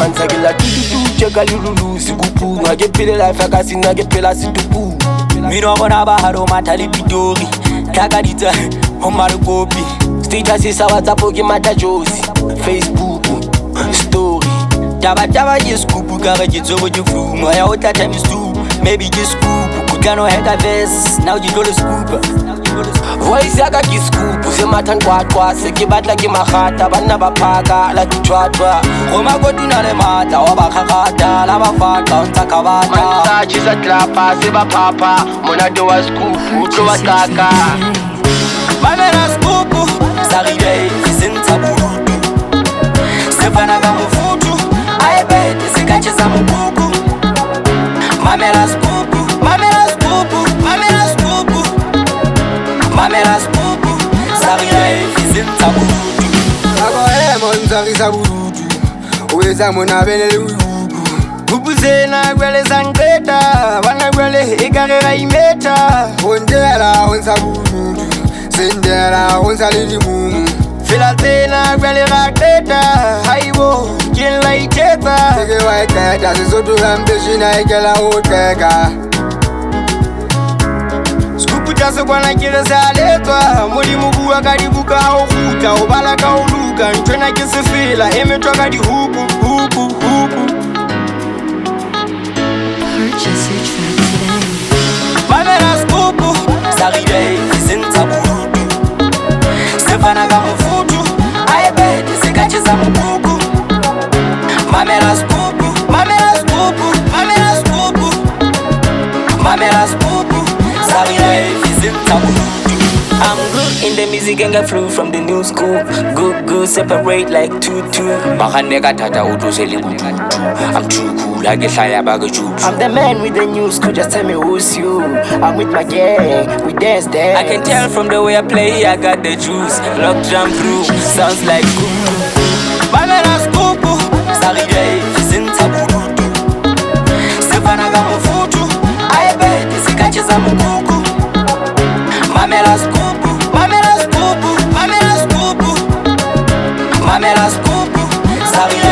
Mantsha ke la check lulu SKUPU ngake phele life ka sina ke phela SESOTho mino bona ba haro matali pitori tlaka ditsa ho mare copy status sa WhatsApp ke mata josi Facebook story taba ke SKUPU ka re ke tsobo ke flu ya o tla times 2 maybe ke SKUPU kutano head verse now you go to SKUPU voice ya ka ke SKUPU se mathan kwaqwa se ke batla ke magata bana ba phaka la ditwatwa goma go tuna le mata wa ba khagata la ba faka ntsa ka bata Mantsha tshisa tlapa se ba phapa monate wa SKUPU tlo wa taka mamela SKUPU sa RELiFE sentsa burutu Stefana ka mofutu ai bete se ka tshisa mokuku mamela SKUPU mamela SKUPU mamela SKUPU mamela SKUPU sa RELiFE sentsa burutu ako Mantsha risa burutu weza mona bele le uku Bubuzena gwele zangreta bana gwele ikarera imeta ondela onsa burutu sendela onsa le mumu fela tena gwele raketa haibo kin laiteta ke wa teta Sesotho ambeshina ikela oteka SKUPU tsa kwana kire sa letwa modimo bua ka dibuka o gutla o bala ka o luka ntwena ke se fela emetwa ka dihupu hupu Purchase your track today. mamela SKUPU sa RELiFE sentsa burutu Stefana ka mofutu ai bete se ka tshisa mokuku mamela SKUPU mamela SKUPU mamela SKUPU mamela SKUPU sa RELiFE sentsa burutu I'm good in the music and get flew from the new school. Good, separate like two. I'm too cool, I get shy about the juice. I'm the man with the new school, just tell me who's you. I'm with my gang, we dance. I can tell from the way I play, I got the juice. Lock jump through, sounds like SKUPU. Mamela SKUPU, sa RELiFE sentsa burutu Stefana ka mofutu, ai bete se ka tshisa mokuku mamela SKUPU mamela SKUPU mamela SKUPU mamela SKUPU sa RELiFE